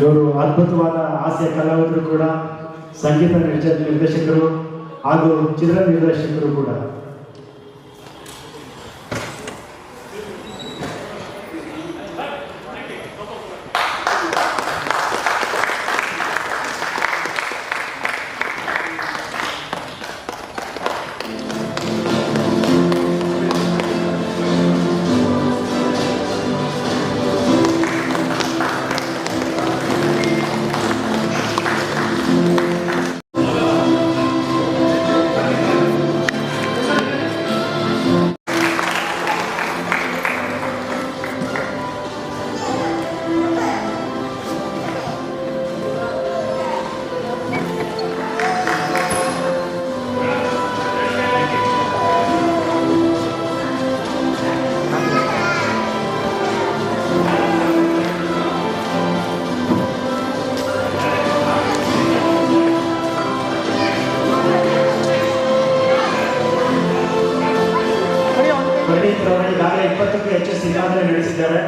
ಇವರು ಅದ್ಭುತವಾದ ಹಾಸ್ಯ ಕಲಾವಿದರು ಕೂಡ, ಸಂಗೀತ ನಿರ್ದೇಶಕರು ಹಾಗೂ ಚಿತ್ರ ನಿರ್ದೇಶಕರು ಕೂಡ. ಈಗಾಗಲೇ 20ಕ್ಕೂ ಹೆಚ್ಚು ಸಿನಿಮಾದಲ್ಲಿ ನಡೆಸಿದ್ದಾರೆ.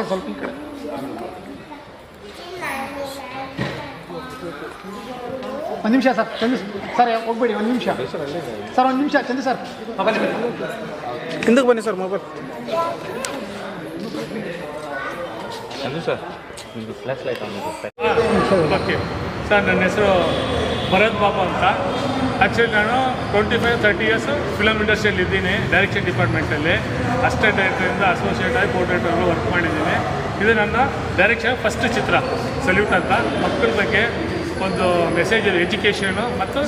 ಸ್ವಲ್ಪ ಈ ಕಡೆ ಒಂದು ನಿಮಿಷ ಸರ್, ಚಂದು ಸರ್ ಹೋಗ್ಬೇಡಿ, ಒಂದು ನಿಮಿಷ ಸರ್, ಒಂದು ನಿಮಿಷ ಚಂದು ಸರ್ ಹಿಂದಕ್ಕೆ ಬನ್ನಿ ಸರ್. ಮೊಬೈಲ್ ಚಂದು ಸರ್, ನಿಮ್ಮದು ಫ್ಲ್ಯಾಶ್ ಲೈಟ್ ಆನ್ ಇದೆ. ಓಕೆ ಸರ್, ನನ್ನ ಹೆಸರು ಭರತ್ ಬಾಬು ಅಂತ. ಆ್ಯಕ್ಚುಲಿ ನಾನು 25-30 ಇಯರ್ಸ್ ಫಿಲಮ್ ಇಂಡಸ್ಟ್ರಿಯಲ್ಲಿ ಇದ್ದೀನಿ, ಡೈರೆಕ್ಷನ್ ಡಿಪಾರ್ಟ್ಮೆಂಟಲ್ಲಿ ಅಸಿಸ್ಟೆಂಟ್ ಡೈರೆಕ್ಟರಿಂದ ಅಸೋಸಿಯೇಟ್ ಆಗಿ ಕೋರ್ಡೇಟರ್ಗಳು ವರ್ಕ್ ಮಾಡಿದ್ದೀನಿ. ಇದು ನನ್ನ ಡೈರೆಕ್ಷನ್ ಫಸ್ಟ್ ಚಿತ್ರ ಸಲ್ಯೂಟ್ ಅಂತ. ಮಕ್ಕಳ ಬಗ್ಗೆ ಒಂದು ಮೆಸೇಜ್, ಎಜುಕೇಷನು ಮತ್ತು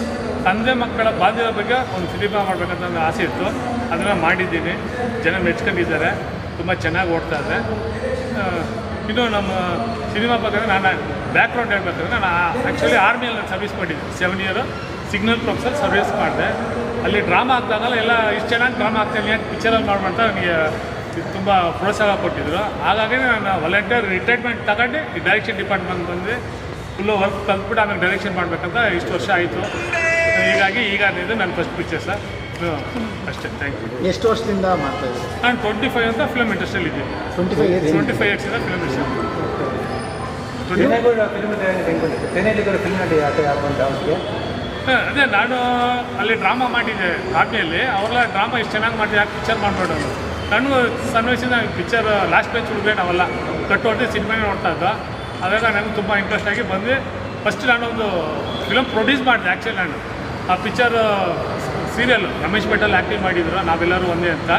ತಂದೆ ಮಕ್ಕಳ ಬಾಲ್ಯದ ಬಗ್ಗೆ ಒಂದು ಸಿನಿಮಾ ಮಾಡಬೇಕಂತ ಒಂದು ಆಸೆ ಇತ್ತು. ಅದನ್ನು ಮಾಡಿದ್ದೀನಿ, ಜನ ಮೆಚ್ಕೊಂಡಿದ್ದಾರೆ, ತುಂಬ ಚೆನ್ನಾಗಿ ಓಡ್ತಾ ಇದೆ. ಇನ್ನು ನಮ್ಮ ಸಿನಿಮಾ ಬಗ್ಗೆ ನಾನು ಬ್ಯಾಕ್ಗ್ರೌಂಡ್ ಹೇಳ್ಬೇಕಂದ್ರೆ, ನಾನು ಆ್ಯಕ್ಚುಲಿ ಆರ್ಮಿಯಲ್ಲಿ ಸರ್ವಿಸ್ ಮಾಡಿದ್ದೆ. 7 ಇಯರ್ ಸಿಗ್ನಲ್ ಪ್ರೊಫೆಸರ್ ಸರ್ವಿಸ್ ಮಾಡಿದೆ. ಅಲ್ಲಿ ಡ್ರಾಮಾ ಆಗ್ದಾಗಲ್ಲ ಎಲ್ಲ ಇಷ್ಟು ಚೆನ್ನಾಗಿ ಡ್ರಾಮಾ ಆಗ್ತಾಯಿಲ್ಲ, ಯಾಕೆ ಪಿಕ್ಚರಲ್ಲಿ ಮಾಡ್ಬಂತ ನನಗೆ ತುಂಬ ಪ್ರೋತ್ಸಾಹ ಕೊಟ್ಟಿದ್ದರು. ಹಾಗಾಗಿ ನಾನು ವಾಲಂಟಿಯರ್ ರಿಟೈರ್ಮೆಂಟ್ ತಗೊಂಡು ಈ ಡೈರೆಕ್ಷನ್ ಡಿಪಾರ್ಟ್ಮೆಂಟ್ ಬಂದು ಫುಲ್ಲು ವರ್ಕ್ ಕಲ್ತ್ಬಿಟ್ಟು ಆಮೇಲೆ ಡೈರೆಕ್ಷನ್ ಮಾಡಬೇಕಂತ ಇಷ್ಟು ವರ್ಷ ಆಯಿತು. ಹೀಗಾಗಿ ಈಗ ಇದು ನನ್ನ ಫಸ್ಟ್ ಪಿಕ್ಚರ್ ಸರ್, ಅಷ್ಟೇ. Thank you. ಎಷ್ಟು ವರ್ಷದಿಂದ ಮಾಡ್ತಾ ಇದ್ದೀವಿ? ನಾನು 25 ಅಂತ ಫಿಲಮ್ ಇಂಡಸ್ಟ್ರಿಯಲ್ಲಿ ಇದ್ದೀನಿ. 25 ಇಯರ್ಸಿಂದ ಫಿಲಮ್ ಇಂಡಸ್ಟ್ರಿ. ಅದೇ ನಾನು ಅಲ್ಲಿ ಡ್ರಾಮಾ ಮಾಡಿದ್ದೆ ಆರ್ಮಿಯಲ್ಲಿ. ಅವಾಗೆಲ್ಲ ಡ್ರಾಮಾ ಇಷ್ಟು ಚೆನ್ನಾಗಿ ಮಾಡಿದೆ, ಯಾಕೆ ಪಿಕ್ಚರ್ ಮಾಡಿಬಿಡೋದು. ನನಗೂ ಸಣ್ಣ ವಯಸ್ಸಿಂದ ಪಿಕ್ಚರ್ ಲಾಸ್ಟ್ ಪೇಜ್ ಹುಡುಗರೆ ನಾವೆಲ್ಲ ಕಟ್ಟೋದ್ರೆ ಸಿನಿಮಾನೇ ನೋಡ್ತಾ ಇದ್ದ. ಅವಾಗ ನನಗೆ ತುಂಬ ಇಂಟ್ರೆಸ್ಟ್ ಆಗಿ ಬಂದು ಫಸ್ಟ್ ನಾನೊಂದು ಫಿಲಮ್ ಪ್ರೊಡ್ಯೂಸ್ ಮಾಡಿದೆ. ಆ್ಯಕ್ಚುಲಿ ನಾನು ಆ ಪಿಕ್ಚರ್ ಸೀರಿಯಲ್ ರಮೇಶ್ ಭಟ್ಟಲ್ಲಿ ಆ್ಯಕ್ಟಿಂಗ್ ಮಾಡಿದ್ರು, ನಾವೆಲ್ಲರೂ ಒಂದೇ ಅಂತ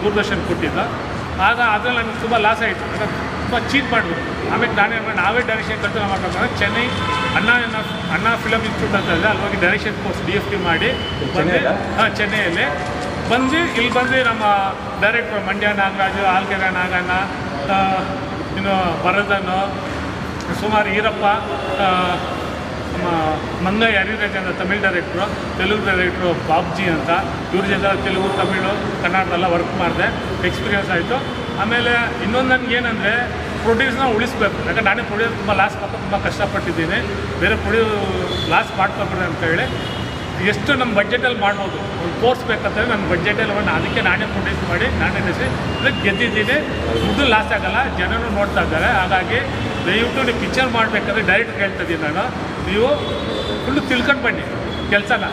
ದೂರದರ್ಶನ್ ಕೊಟ್ಟಿದ್ದ. ಆಗ ಅದ್ರಲ್ಲಿ ನನಗೆ ತುಂಬ ಲಾಸ್ ಆಯಿತು, ತುಂಬ ಚೀಟ್ ಮಾಡಿದ್ರು. ಆಮೇಲೆ ನಾವೇ ಡೈರೆಕ್ಷನ್ ಕಲ್ತು ಮಾಡಬೇಕಂದ್ರೆ ಚೆನ್ನೈ ಅಣ್ಣಾ ಫಿಲಮ್ ಇನ್ಸ್ಟಿಟ್ಯೂಟ್ ಅಂತ ಇದೆ, ಅಲ್ಲಿ ಹೋಗಿ ಡೈರೆಕ್ಷನ್ ಕೋರ್ಸ್ DFT ಮಾಡಿ ಬಂದು ಚೆನ್ನೈಯಲ್ಲಿ ಬಂದು ಇಲ್ಲಿ ಬಂದು ನಮ್ಮ ಡೈರೆಕ್ಟ್ರು ಮಂಡ್ಯ ನಾಗರಾಜು, ಆಲ್ಕೆರೆ ನಾಗಣ್ಣ, ಇನ್ನು ಭರತನು, ಸುಮಾರು ಈರಪ್ಪ, ನಮ್ಮ ಮಂಗೈ ಹರಿರಾಜ್ ಅಂತ ತಮಿಳ್ ಡೈರೆಕ್ಟ್ರು, ತೆಲುಗು ಡೈರೆಕ್ಟ್ರು ಬಾಬ್ಜಿ ಅಂತ, ಇವ್ರ ಜೊತೆ ತೆಲುಗು ತಮಿಳು ಕನ್ನಡದೆಲ್ಲ ವರ್ಕ್ ಮಾಡಿದೆ, ಎಕ್ಸ್ಪೀರಿಯನ್ಸ್ ಆಯಿತು. ಆಮೇಲೆ ಇನ್ನೊಂದು ನನಗೇನೆಂದರೆ ಪ್ರೊಡ್ಯೂಸ್ನ ಉಳಿಸ್ಬೇಕು. ಯಾಕಂದ್ರೆ ನಾನೇ ಪ್ರೊಡ್ಯೂಸ್ ತುಂಬ ಲಾಸ್ ಮಾಡ್ಕೊಂಡು ತುಂಬ ಕಷ್ಟಪಟ್ಟಿದ್ದೀನಿ. ಬೇರೆ ಲಾಸ್ ಮಾಡ್ಕೊಬೇಡ್ರಿ ಅಂತೇಳಿ ಎಷ್ಟು ನಮ್ಮ ಬಡ್ಜೆಟಲ್ಲಿ ಮಾಡ್ಬೋದು, ಒಂದು ಕೋರ್ಸ್ ಬೇಕಂತೇಳಿ ನನ್ನ ಬಡ್ಜೆಟಲ್ಲಿ ಅದಕ್ಕೆ ನಾನೇ ಪ್ರೊಡ್ಯೂಸ್ ಮಾಡಿ ನಾನೇ ನಡೆಸಿ ಅದಕ್ಕೆ ಗೆದ್ದಿದ್ದೀನಿ. ದುಡ್ಡು ಲಾಸ್ ಆಗೋಲ್ಲ, ಜನರು ನೋಡ್ತಾ ಇದ್ದಾರೆ. ಹಾಗಾಗಿ ದಯವಿಟ್ಟು ನೀವು ಪಿಕ್ಚರ್ ಮಾಡಬೇಕಾದ್ರೆ ಡೈರೆಕ್ಟ್ ಹೇಳ್ತಿದ್ದೀನಿ ನಾನು, ನೀವು ಫುಲ್ಲು ತಿಳ್ಕೊಂಡು ಬನ್ನಿ ಕೆಲಸನ.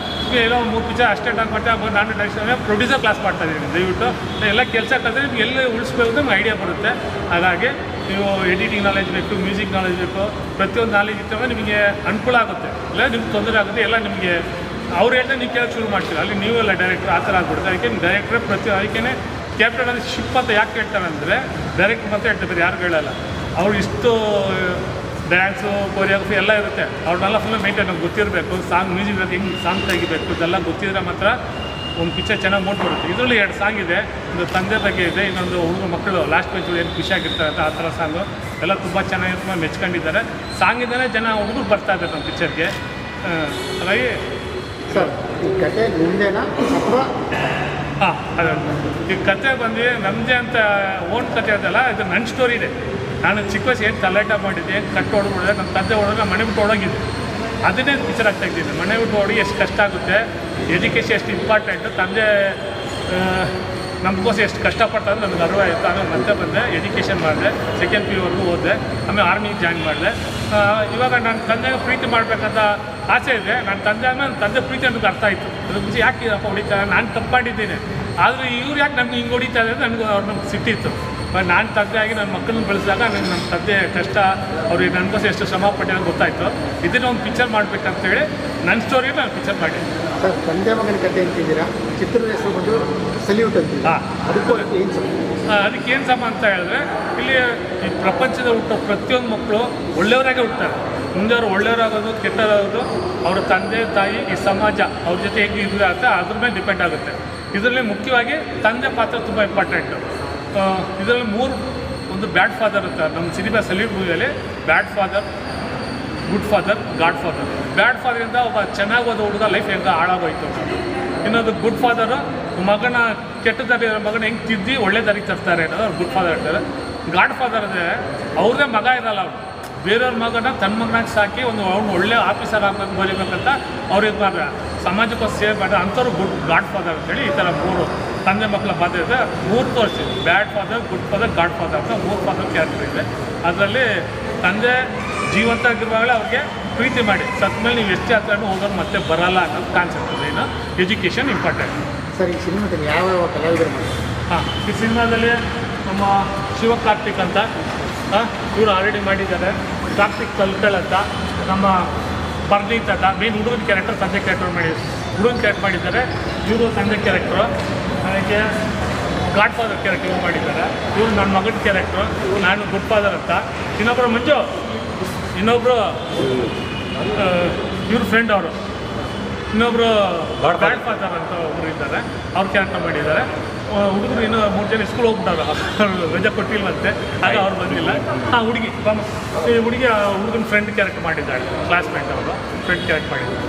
ಏನೋ 3 ಪಿಕ್ಚರ್ ಅಷ್ಟೇಟ್ ಮಾಡ್ತಾ ನಾನು ಡೈರೆಕ್ಷನ್ ಪ್ರೊಡ್ಯೂಸರ್ ಕ್ಲಾಸ್ ಮಾಡ್ತಾಯಿದ್ದೀನಿ. ದಯವಿಟ್ಟು ಎಲ್ಲ ಕೆಲಸ ಕಲಿತ್ರೆ ನಿಮ್ಗೆ ಎಲ್ಲಿ ಉಳಿಸ್ಬೇಕು ನಿಮ್ಗೆ ಐಡಿಯಾ ಬರುತ್ತೆ. ಹಾಗಾಗಿ ನೀವು ಎಡಿಟಿಂಗ್ ನಾಲೆಜ್ ಬೇಕು, ಮ್ಯೂಸಿಕ್ ನಾಲೆಜ್ ಬೇಕು, ಪ್ರತಿಯೊಂದು ನಾಲೆಜ್ ಇತ್ತಂದರೆ ನಿಮಗೆ ಅನುಕೂಲ ಆಗುತ್ತೆ. ಇಲ್ಲ ನಿಮ್ಗೆ ತೊಂದರೆ ಆಗುತ್ತೆ, ಎಲ್ಲ ನಿಮಗೆ ಅವ್ರು ಹೇಳ್ದೆ ನೀವು ಕೇಳೋಕ್ಕೆ ಶುರು ಮಾಡ್ತೀವಿ. ಅಲ್ಲಿ ನೀವೆಲ್ಲ ಡೈರೆಕ್ಟ್ರ್ ಆ ಥರ ಆಗ್ಬಿಡುತ್ತೆ. ಅದಕ್ಕೆ ಡೈರೆಕ್ಟ್ರೆ ಅದಕ್ಕೆ ಕ್ಯಾಪ್ಟನ್ ಅಂದರೆ ಶಿಪ್ ಅಂತ ಯಾಕೆ ಹೇಳ್ತಾರೆ ಅಂದರೆ, ಡೈರೆಕ್ಟ್ರ್ ಮಾತ್ರ ಹೇಳ್ತಾರೆ, ಬೇರೆ ಯಾರು ಹೇಳಲ್ಲ. ಅವ್ರು ಇಷ್ಟು ಡ್ಯಾನ್ಸು ಕೊರಿಯೋಗ್ರಫಿ ಎಲ್ಲ ಇರುತ್ತೆ, ಅವ್ರನ್ನೆಲ್ಲ ಫುಲ್ ಮೇಂಟೈನ್ ನಮ್ಗೆ ಗೊತ್ತಿರಬೇಕು. ಸಾಂಗ್ ಮ್ಯೂಸಿಕ್ ಹೆಂಗೆ ಸಾಂಗ್ ತೆಗಿಬೇಕು ಇದೆಲ್ಲ ಗೊತ್ತಿದ್ರೆ ಮಾತ್ರ ಒಂದು ಪಿಕ್ಚರ್ ಚೆನ್ನಾಗಿ ಮೂಡ್ ಬರುತ್ತೆ. ಇದರಲ್ಲಿ 2 ಸಾಂಗ್ ಇದೆ, ಒಂದು ತಂದೆ ಬಗ್ಗೆ ಇದೆ, ಇನ್ನೊಂದು ಹುಡುಗ ಮಕ್ಕಳು ಲಾಸ್ಟ್ ಪೇಜ್ ಏನು ಖುಷಿಯಾಗಿರ್ತಾರೆ ಅಂತ ಆ ಥರ ಸಾಂಗು ಎಲ್ಲ ತುಂಬ ಚೆನ್ನಾಗಿ ತುಂಬ ಮೆಚ್ಕೊಂಡಿದ್ದಾರೆ. ಸಾಂಗಿಂದಲೇ ಜನ ಹುಡುಗರು ಬರ್ತಾ ಇದ್ದಾರೆ ನಮ್ಮ ಪಿಕ್ಚರ್ಗೆ. ಹಾಗಾಗಿ ಸರ್ ಈ ಕತೆ ನಿಮ್ಮದೇನಾ ಅಥವಾ? ಹಾಂ, ಅದೇ ಈ ಕತೆ ಬಂದು ನಮ್ಮದೇ ಅಂತ ಓನ್ ಕತೆ ಅದಲ್ಲ, ಇದು ನನ್ನ ಸ್ಟೋರಿ ಇದೆ. ನಾನು ಚಿಕ್ಕ ವಯಸ್ಸು ಏನು ತಲಾಟ ಮಾಡಿದ್ದೆ, ಏನು ಕಟ್ಟು ಹೊಡೆದ್ಬಿಡಿದೆ, ನಮ್ಮ ತಂದೆ ಹೊಡೆದ್ರೆ ಮನೆ ಬಿಟ್ಟು ಹೊಡೋಗಿದೆ. ಅದನ್ನೇ ಪಿಕ್ಚರ್ ಆಗ್ತಾಯಿದ್ದೀನಿ. ಮನೆ ಬಿಟ್ಟು ಹೊಡಿ ಎಷ್ಟು ಕಷ್ಟ ಆಗುತ್ತೆ, ಎಜುಕೇಷನ್ ಎಷ್ಟು ಇಂಪಾರ್ಟೆಂಟು, ತಂದೆ ನಮಗೋಸ್ಕರ ಎಷ್ಟು ಕಷ್ಟಪಡ್ತಾರೆ ನನಗೆ ಅರಿವು ಆಯಿತು. ಆಮೇಲೆ ಮತ್ತೆ ಬಂದೆ, ಎಜುಕೇಷನ್ ಮಾಡಿದೆ, ಸೆಕೆಂಡ್ PU ವರೆಗೂ ಓದಿದೆ, ಆಮೇಲೆ ಆರ್ಮಿಗೆ ಜಾಯ್ನ್ ಮಾಡಿದೆ. ಇವಾಗ ನನ್ನ ತಂದೆಗೆ ಪ್ರೀತಿ ಮಾಡಬೇಕಂತ ಆಸೆ ಇದೆ. ನನ್ನ ತಂದೆ ಆದಮೇಲೆ ನನ್ನ ತಂದೆ ಪ್ರೀತಿ ಅನ್ನೋದು ಅರ್ಥ ಆಯಿತು. ಅದ್ರ ಮುಂಚೆ ಯಾಕೆ ಇದಪ್ಪ ಹೊಡಿತಾರೆ, ನಾನು ತಪ್ಪು ಮಾಡಿದ್ದೀನಿ, ಆದರೆ ಇವ್ರು ಯಾಕೆ ನಮ್ಗೆ ಹಿಂಗೆ ಹೊಡಿತಾ ಇದ್ದಾರೆ ನನಗೆ ನಮ್ಗೆ ಸಿಟ್ಟಿತ್ತು. ನಾನು ತಂದೆ ಆಗಿ ನನ್ನ ಮಕ್ಕಳನ್ನ ಬೆಳೆಸಿದಾಗ ನನಗೆ ನಮ್ಮ ತಂದೆ ಕಷ್ಟ, ಅವ್ರಿಗೆ ನನಗೋಸ್ಕರ ಎಷ್ಟು ಶ್ರಮ ಪಟ್ಟಿರೋ ಗೊತ್ತಾಯಿತು. ಇದನ್ನು ಒಂದು ಪಿಕ್ಚರ್ ಮಾಡಬೇಕಂತೇಳಿ ನನ್ನ ಸ್ಟೋರಿನ ನಾನು ಪಿಕ್ಚರ್ ಮಾಡಿದ್ದೆ. ಸರ್, ತಂದೆ ಮಗನ ಕತೆ ಅಂತಿದ್ದೀರಾ, ಚಿತ್ರದ ಹೆಸರು ಬಂದು ಸಲ್ಯೂಟ್ ಅಂತೀವಿ. ಅದಕ್ಕೂ ಏನು ಸರ್? ಅದಕ್ಕೇನು ಸಮ ಅಂತ ಹೇಳಿದ್ರೆ, ಇಲ್ಲಿ ಈ ಪ್ರಪಂಚದ ಹುಟ್ಟೋ ಪ್ರತಿಯೊಂದು ಮಕ್ಕಳು ಒಳ್ಳೆಯವರಾಗೆ ಹುಡ್ತಾರೆ. ಮುಂದೆ ಅವರು ಒಳ್ಳೆಯವರಾಗೋದು ಕೆಟ್ಟದಾಗೋದು ಅವರ ತಂದೆ ತಾಯಿ ಈ ಸಮಾಜ ಅವ್ರ ಜೊತೆ ಹೇಗೆ ಇದು ಆಗುತ್ತೆ ಅದ್ರ ಮೇಲೆ ಡಿಪೆಂಡ್ ಆಗುತ್ತೆ. ಇದರಲ್ಲಿ ಮುಖ್ಯವಾಗಿ ತಂದೆ ಪಾತ್ರ ತುಂಬ ಇಂಪಾರ್ಟೆಂಟು. ಇದರಲ್ಲಿ ಒಂದು ಬ್ಯಾಡ್ ಫಾದರ್ ಅಂತ ನಮ್ಮ ಸಿನಿಮಾ ಸಲ್ಯೂಟ್ ಮೂವಿಯಲ್ಲಿ bad father, good father, god father. Bad ಫಾದರಿಂದ ಒಬ್ಬ ಚೆನ್ನಾಗಿ ಓದೋ ಹುಡುಗ ಲೈಫ್ ಹೆಂಗೆ ಹಾಳಾಗೋಯ್ತು. ಇನ್ನೊಂದು ಗುಡ್ ಫಾದರು ಮಗನ ಕೆಟ್ಟ ದಾರಿ ಮಗನ ಹೆಂಗೆ ತಿದ್ದಿ ಒಳ್ಳೆ ದಾರಿಗೆ ತರ್ತಾರೆ ಅನ್ನೋದು ಅವ್ರು ಗುಡ್ ಫಾದರ್ ಹೇಳ್ತಾರೆ. ಗಾಡ್ ಫಾದರ್ ಅಂದರೆ ಅವ್ರದ್ದೇ ಮಗ ಇರಲ್ಲ, ಅವ್ರು ಬೇರೆಯವ್ರ ಮಗನ ತನ್ನ ಮಗನಾಗಿ ಸಾಕಿ ಅವ್ನು ಒಳ್ಳೆ ಆಫೀಸರ್ ಆಗಬೇಕು ಬರೀಬೇಕಂತ ಅವ್ರಿಗೆ ಮಾಡಿದ್ರೆ ಸಮಾಜಕ್ಕೋಸ್ಕರ ಸೇವೆ ಮಾಡಿದ್ರೆ ಅಂಥವ್ರು ಗಾಡ್ ಫಾದರ್ ಅಂತೇಳಿ ಈ ಥರ 3 ತಂದೆ ಮಕ್ಕಳ ಬಾಧ್ಯ ಇದೆ. 3 ತೋರಿಸ್ತೀವಿ, bad father, good father, god father ಅಂತ 3 ಫಾದರ್ ಕ್ಯಾರೆಕ್ಟರ್ ಇದೆ. ಅದರಲ್ಲಿ ತಂದೆ ಜೀವಂತ ಆಗಿರುವಾಗಲೇ ಅವ್ರಿಗೆ ಪ್ರೀತಿ ಮಾಡಿ ಸತ್ತ ಮೇಲೆ ನೀವು ಎಷ್ಟೇ ಹತ್ರನೂ ಹೋಗೋರು ಮತ್ತೆ ಬರಲ್ಲ ಅನ್ನೋದು ಕಾನ್ಸೆಪ್ಟ್ ಇದೆ. ಇನ್ನು ಎಜುಕೇಷನ್ ಇಂಪಾರ್ಟೆಂಟ್. ಸರ್, ಈ ಸಿನಿಮಾದಲ್ಲಿ ಯಾವ ಕಲಾವಿದರು ಮಾಡ್ತಾರೆ? ಈ ಸಿನಿಮಾದಲ್ಲಿ ನಮ್ಮ ಶಿವಕಾರ್ತಿಕ್ ಅಂತ ಇವರು ಆಲ್ರೆಡಿ ಮಾಡಿದ್ದಾರೆ. ಕಾರ್ತಿಕ್ ಕಲ್ಕಳ್ ಅಂತ, ನಮ್ಮ ಪರ್ನೀತ್ ಅಂತ ಮೇನ್ ಹುಡುಗನ ಕ್ಯಾರೆಕ್ಟರ್, ತಂದೆ ಕ್ಯಾರೆಕ್ಟರ್ ಹುಡುಗನ ಕ್ಯಾರೆಕ್ಟರ್ ಮಾಡಿದ್ದಾರೆ. ಇವರು ತಂದೆ ಕ್ಯಾರೆಕ್ಟ್ರು. ನನಗೆ ಗಾಡ್ ಫಾದರ್ ಕ್ಯಾರೆಕ್ಟರ್ ಇವ್ರು ಮಾಡಿದ್ದಾರೆ. ಇವರು ನನ್ನ ಮಗನ ಕ್ಯಾರೆಕ್ಟ್ರು, ನಾನು ಗುಡ್ ಫಾದರ್ ಅಂತ. ಇನ್ನೊಬ್ಬರು ಮಂಜು, ಇನ್ನೊಬ್ಬರು ಇವ್ರ ಫ್ರೆಂಡ್ ಅವರು, ಇನ್ನೊಬ್ಬರು ಗಾಡ್ ಫಾದರ್ ಅಂತ ಒಬ್ಬರು ಇದ್ದಾರೆ, ಅವ್ರ ಕ್ಯಾರೆಕ್ಟರ್ ಮಾಡಿದ್ದಾರೆ. ಹುಡುಗರು ಇನ್ನೂ 3 ಜನ ಸ್ಕೂಲ್ ಹೋಗ್ಬಿಟ್ಟಾರ, ರಜೆ ಕೊಟ್ಟಿಲ್ವಂತೆ, ಆಗ ಅವ್ರು ಬಂದಿಲ್ಲ. ಹುಡುಗಿ ಹುಡುಗನ ಫ್ರೆಂಡ್ ಕ್ಯಾರೆಕ್ಟರ್ ಮಾಡಿದ್ದಾಳೆ, ಕ್ಲಾಸ್ಮೇಟ್ ಅವರು ಫ್ರೆಂಡ್ ಕ್ಯಾರೆಕ್ಟರ್ ಮಾಡಿದ್ದಾರೆ.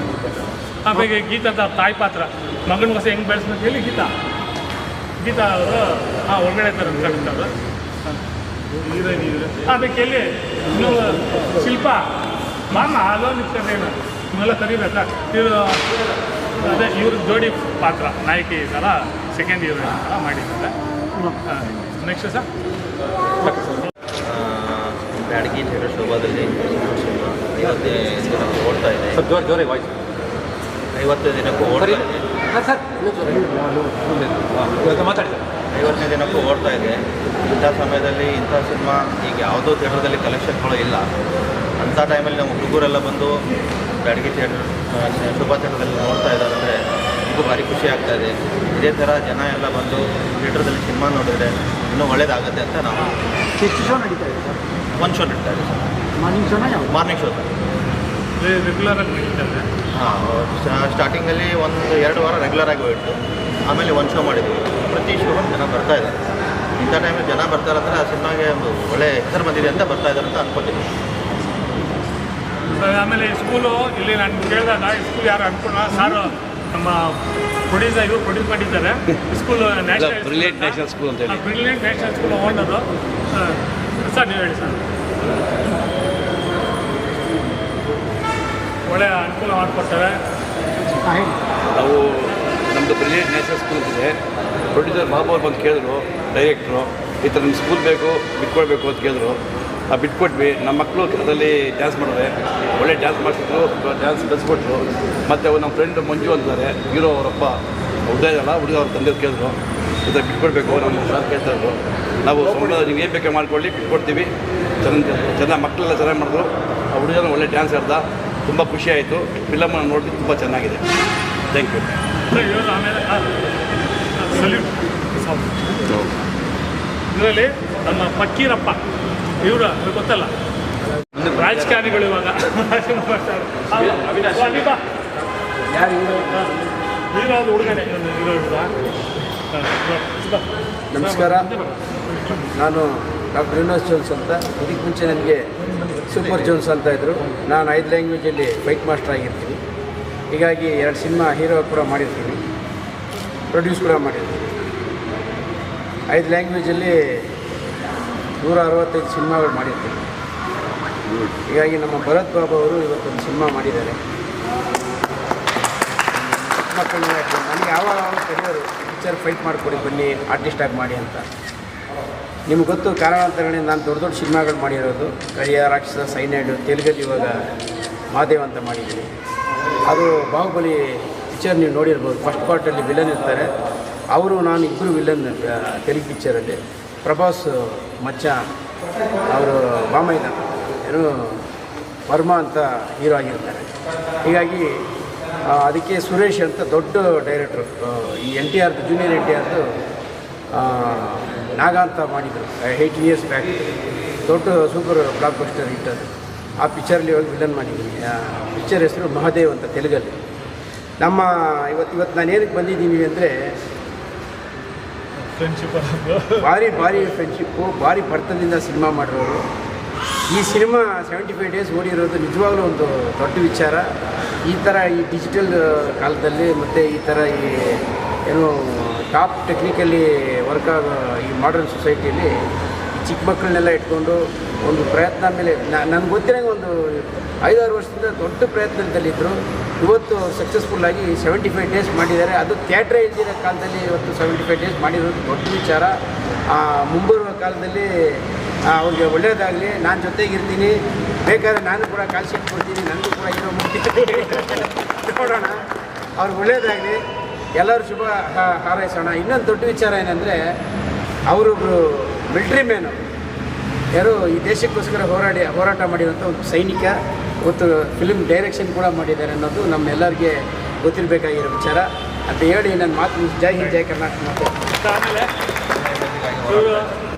ಆಮೇಲೆ ಗೀತಾದ ತಾಯಿ ಪಾತ್ರ, ಮಗನಿಗೋಸ್ಕರ ಹೆಂಗೆ ಬೆಳೆಸ್ಬೇಕು ಹೇಳಿ ಗೀತಾ ಅವರು ಹೊರಗಡೆ ಇದ್ದಾರೆ ಅಂದ್ಕೊಂಡವ್ರು ಹೀರೋಯಿನ್ ಇವರು. ಆಮೇಲೆ ಎಲ್ಲಿ ಇನ್ನೂ ಶಿಲ್ಪ ಮಾಮ ಅಲ್ಲೋ ನಿಂತ್ಕೊಂಡೇನು ಇವನ್ನೆಲ್ಲ ಕರಿಬೇಕಾ. ಇವರು ಅದೇ ಇವ್ರ ಜೋಡಿ ಪಾತ್ರ ನಾಯಕಿ ಥರ ಸೆಕೆಂಡ್ ಹೀರೋಯಿನ್ ಥರ ಮಾಡಿದ್ದಾರೆ. ನೆಕ್ಸ್ಟ್ ಸರ್, ಬ್ಯಾಡಗಿ ಥಿಯೇಟರ್ ಶೋಭಾದಲ್ಲಿ 50 ದಿನಕ್ಕೂ ಓಡ್ತಾ ಇದೆ. 50 ದಿನಕ್ಕೂ ಓಡ್ತಾ ಇದೆ. 50ನೇ ದಿನಕ್ಕೂ ಓಡ್ತಾ ಇದೆ. ಇಂಥ ಸಮಯದಲ್ಲಿ ಇಂಥ ಸಿನಿಮಾ ಈಗ ಯಾವುದೋ ಥಿಯೇಟ್ರದಲ್ಲಿ ಕಲೆಕ್ಷನ್ಗಳು ಇಲ್ಲ. ಅಂಥ ಟೈಮಲ್ಲಿ ನಮ್ಮ ಹುಡುಗರೆಲ್ಲ ಬಂದು ಬ್ಯಾಡಗಿ ಥಿಯೇಟರ್ ಶೋಭಾ ಥಿಯೇಟರ್ದಲ್ಲಿ ನೋಡ್ತಾ ಇದ್ದಾರೆ ಅಂದರೆ ಇದು ಭಾರಿ ಖುಷಿ ಆಗ್ತಾ ಇದೆ. ಇದೇ ಥರ ಜನ ಎಲ್ಲ ಬಂದು ಥಿಯೇಟ್ರದಲ್ಲಿ ಸಿನಿಮಾ ನೋಡಿದ್ರೆ ಇನ್ನೂ ಒಳ್ಳೇದಾಗುತ್ತೆ ಅಂತ ನಾವು. ಎಷ್ಟು ಶೋ ನಡೀತಾ ಇದೆ ಸರ್? 1 ಶೋ ನಡೀತಾ ಇದೆ ಸರ್. ಮಾರ್ನಿಂಗ್ ಶೋನ? ಮಾರ್ನಿಂಗ್ ಶೋ ಸರ್, ರೆಗ್ಯುಲರಾಗಿ ನಡೀತಾರೆ. ಸ್ಟಾರ್ಟಿಂಗಲ್ಲಿ 1-2 ವಾರ ರೆಗ್ಯುಲರ್ ಆಗಿ ಹೋಯಿತು. ಆಮೇಲೆ 1 ಶೋ ಮಾಡಿದ್ವಿ. ಪ್ರತಿ ಶೋಗೂ ಜನ ಬರ್ತಾ ಇದ್ದಾರೆ. ಇಂಥ ಟೈಮಲ್ಲಿ ಜನ ಬರ್ತಾರೆ ಅಂದರೆ ಆ ಸಿನಿಮಾಗೆ ಒಂದು ಒಳ್ಳೆ ಹೆಸರು ಬಂದಿದೆ ಅಂತ ಬರ್ತಾ ಇದ್ದಾರೆ ಅಂತ ಅನ್ಕೊತೀನಿ. ಆಮೇಲೆ ಸ್ಕೂಲು ಇಲ್ಲಿ ನಾನು ಕೇಳಿದಾಗ ಸ್ಕೂಲ್ ಯಾರು ಅನ್ಕೊಂಡ ಸಾರು ನಮ್ಮ ಇವರು ಪ್ರೊಡ್ಯೂಸ್ ಮಾಡಿದ್ದಾರೆ. ಸ್ಕೂಲ್ ನ್ಯಾಷನಲ್ ಸ್ಕೂಲ್ ಅಂತ ಹೇಳಿ, brilliant national school owner sir. ನೀವು ಹೇಳಿ ಸರ್. ಒಳ್ಳೆ ಅನುಕೂಲ ಮಾಡಿಕೊಡ್ತಾರೆ. ನಾವು ನಮ್ಮದು ಬ್ರಿಲಿಯಂಟ್ ನ್ಯಾಷನಲ್ ಸ್ಕೂಲ್ ಅಂತಿದೆ. ಪ್ರೊಡ್ಯೂಸರ್ ಬಾಬು ಅವ್ರು ಬಂದು ಕೇಳಿದ್ರು, ಡೈರೆಕ್ಟ್ರು ಈ ಥರ ನಿಮ್ಮ ಸ್ಕೂಲ್ ಬೇಕು ಬಿಟ್ಕೊಡ್ಬೇಕು ಅಂತ ಕೇಳಿದ್ರು. ಬಿಟ್ಕೊಟ್ವಿ. ನಮ್ಮ ಮಕ್ಕಳು ಅದರಲ್ಲಿ ಡ್ಯಾನ್ಸ್ ಮಾಡಿದ್ರೆ ಒಳ್ಳೆ ಡ್ಯಾನ್ಸ್ ಮಾಡಿಸಿದ್ರು, ಡ್ಯಾನ್ಸ್ ಕಲಿಸ್ಕೊಟ್ರು. ಮತ್ತು ನಮ್ಮ ಫ್ರೆಂಡ್ ಮಂಜು ಅಂತಾರೆ, ಹೀರೋ ಅವರಪ್ಪ ಹುಡುಗ ಇದಲ್ಲ, ಹುಡುಗ ಅವ್ರ ತಂದೆ ಕೇಳಿದ್ರು ಈ ಥರ ಬಿಟ್ಕೊಡ್ಬೇಕು ನಮ್ಮ ಸರ್ ಕೇಳ್ತಾ ಇದ್ರು. ನಾವು ಸಂಬಳ ನೀವು ಏನು ಬೇಕಾದ್ರೆ ಮಾಡ್ಕೊಳ್ಳಿ ಬಿಟ್ಕೊಡ್ತೀವಿ. ಚೆನ್ನಾಗಿ ಮಕ್ಕಳೆಲ್ಲ ಚೆನ್ನಾಗಿ ಮಾಡಿದ್ರು. ಆ ಹುಡುಗನ ಒಳ್ಳೆ ಡ್ಯಾನ್ಸ್ ಆಡ್ದ, ತುಂಬ ಖುಷಿ ಆಯಿತು. ಫಿಲಮನ್ನು ನೋಡಿದ್ರೆ ತುಂಬ ಚೆನ್ನಾಗಿದೆ. Thank you. ಆಮೇಲೆ ಇದರಲ್ಲಿ ನಮ್ಮ ಫಕ್ಕೀರಪ್ಪ ಇವರು ಗೊತ್ತಲ್ಲ, ರಾಜಕಾರಣಿಗಳು ಇವಾಗ ಹೀರೋ ಹುಡುಗನೇ ನಮಸ್ಕಾರ, ನಾನು ಡಾಕ್ಟರ್ ಶ್ರೀನಿವಾಸ್ ಜೋನ್ಸ್ ಅಂತ. ಇದಕ್ಕೆ ಮುಂಚೆ ನನಗೆ ಸೂಪರ್ ಜೋನ್ಸ್ ಅಂತ ಇದ್ದರು. ನಾನು 5 ಲ್ಯಾಂಗ್ವೇಜಲ್ಲಿ ಫೈಟ್ ಮಾಸ್ಟರ್ ಆಗಿರ್ತೀನಿ. ಹೀಗಾಗಿ 2 ಸಿನಿಮಾ ಹೀರೋ ಕೂಡ ಮಾಡಿರ್ತೀನಿ, ಪ್ರೊಡ್ಯೂಸ್ ಕೂಡ ಮಾಡಿರ್ತೀನಿ. 5 ಲ್ಯಾಂಗ್ವೇಜಲ್ಲಿ 165 ಸಿನಿಮಾಗಳು ಮಾಡಿರ್ತೀವಿ. ಹೀಗಾಗಿ ನಮ್ಮ ಭರತ್ ಬಾಬು ಅವರು ಇವತ್ತೊಂದು ಸಿನಿಮಾ ಮಾಡಿದ್ದಾರೆ. ಮಕ್ಕಳು ನನಗೆ ಯಾವಾಗ ಕರೆಯೋರು ಪಿಕ್ಚರ್ ಫೈಟ್ ಮಾಡಿಕೊಡಿ ಬನ್ನಿ ಆರ್ಟಿಸ್ಟ್ ಆಗಿ ಮಾಡಿ ಅಂತ. ನಿಮ್ಗೆ ಗೊತ್ತು, ಕಾರಣಾಂತರಗಳಿಂದ ನಾನು ದೊಡ್ಡ ದೊಡ್ಡ ಸಿನಿಮಾಗಳು ಮಾಡಿರೋದು. ಕರಿಯ, ರಾಕ್ಷಸ, ಸೈನೈಡು, ತೆಲುಗಲ್ಲಿ ಇವಾಗ ಮಹಾದೇವ್ ಅಂತ ಮಾಡಿದ್ದೀನಿ. ಅದು ಬಾಹುಬಲಿ ಪಿಕ್ಚರ್ ನೀವು ನೋಡಿರ್ಬೋದು. ಫಸ್ಟ್ ಪಾರ್ಟಲ್ಲಿ ವಿಲನ್ ಇರ್ತಾರೆ, ಅವರು ನಾನು ಇಬ್ಬರು ವಿಲನ್ ತೆಲುಗು ಪಿಕ್ಚರಲ್ಲಿ. ಪ್ರಭಾಸ್ ಮಚ್ಚ, ಅವರು ಬಾಮೈದ ಏನು ವರ್ಮಾ ಅಂತ ಹೀರೋ ಆಗಿರ್ತಾರೆ. ಹೀಗಾಗಿ ಅದಕ್ಕೆ ಸುರೇಶ್ ಅಂತ ದೊಡ್ಡ ಡೈರೆಕ್ಟ್ರು, ಈ NTR ಜೂನಿಯರ್ NTRದು ನಾಗ ಅಂತ ಮಾಡಿದರು 8 years ಬ್ಯಾಕ್. ದೊಡ್ಡ ಸೂಪರ್ ಬ್ಲಾಕ್ ಬಸ್ಟರ್ ಹಿಟ್ಟದು. ಆ ಪಿಕ್ಚರಲ್ಲಿ ಹೋಗಿ ವಿಲನ್ ಮಾಡಿದ್ದೀನಿ. ಪಿಕ್ಚರ್ ಹೆಸರು ಮಹಾದೇವ್ ಅಂತ ತೆಲುಗಲ್ಲಿ. ನಮ್ಮ ಇವತ್ತು ನಾನು ಏನಕ್ಕೆ ಬಂದಿದ್ದೀನಿ ಅಂದರೆ, ಭಾರಿ ಫ್ರೆಂಡ್ಶಿಪ್ಪು, ಭಾರಿ ಬರ್ತದಿಂದ ಸಿನಿಮಾ ಮಾಡಿರೋರು. ಈ ಸಿನಿಮಾ 75 days ಓಡಿರೋದು ನಿಜವಾಗ್ಲೂ ಒಂದು ದೊಡ್ಡ ವಿಚಾರ. ಈ ಥರ ಈ ಡಿಜಿಟಲ್ ಕಾಲದಲ್ಲಿ ಮತ್ತು ಈ ಥರ ಈ ಏನು ಟಾಪ್ ಟೆಕ್ನಿಕಲಿ ವರ್ಕ್ ಆಗೋ ಈ ಮಾಡರ್ನ್ ಸೊಸೈಟಿಯಲ್ಲಿ ಚಿಕ್ಕ ಮಕ್ಕಳನ್ನೆಲ್ಲ ಇಟ್ಕೊಂಡು ಒಂದು ಪ್ರಯತ್ನ ಮೇಲೆ ನನಗೆ ಗೊತ್ತಿರೋಂಗೆ ಒಂದು 5-6 ವರ್ಷದಿಂದ ದೊಡ್ಡ ಪ್ರಯತ್ನದಲ್ಲಿದ್ದರು. ಇವತ್ತು ಸಕ್ಸಸ್ಫುಲ್ಲಾಗಿ 75 days ಮಾಡಿದ್ದಾರೆ. ಅದು ಥಿಯೇಟ್ರೇ ಇಲ್ದಿರೋ ಕಾಲದಲ್ಲಿ ಇವತ್ತು 75 days ಮಾಡಿರೋದು ದೊಡ್ಡ ವಿಚಾರ. ಮುಂಬರುವ ಕಾಲದಲ್ಲಿ ಅವ್ರಿಗೆ ಒಳ್ಳೆಯದಾಗಲಿ. ನಾನು ಜೊತೆಗಿರ್ತೀನಿ, ಬೇಕಾದ್ರೆ ನಾನು ಕೂಡ ಕಾಲ್ ಶೀಟ್ ಕೊಡ್ತೀನಿ, ನನಗೂ ಕೂಡ ಇರೋ ಮುಖ್ಯ ನೋಡೋಣ. ಅವ್ರಿಗೆ ಒಳ್ಳೆಯದಾಗಲಿ, ಎಲ್ಲರೂ ಶುಭ ಹಾರೈಸೋಣ. ಇನ್ನೊಂದು ದೊಡ್ಡ ವಿಚಾರ ಏನಂದರೆ, ಅವರೊಬ್ಬರು ಮಿಲ್ಟ್ರಿ ಮ್ಯಾನು, ಯಾರು ಈ ದೇಶಕ್ಕೋಸ್ಕರ ಹೋರಾಟ ಮಾಡಿರೋಂಥ ಒಂದು ಸೈನಿಕ. ಇವತ್ತು ಫಿಲ್ಮ್ ಡೈರೆಕ್ಷನ್ ಕೂಡ ಮಾಡಿದ್ದಾರೆ ಅನ್ನೋದು ನಮ್ಮೆಲ್ಲರಿಗೆ ಗೊತ್ತಿರಬೇಕಾಗಿರೋ ವಿಚಾರ ಅಂತ ಹೇಳಿ ನನ್ನ ಮಾತು ಜೈ ಹಿಂದ್ ಜೈ ಕರ್ನಾಟಕ ಮಾತು. ಆಮೇಲೆ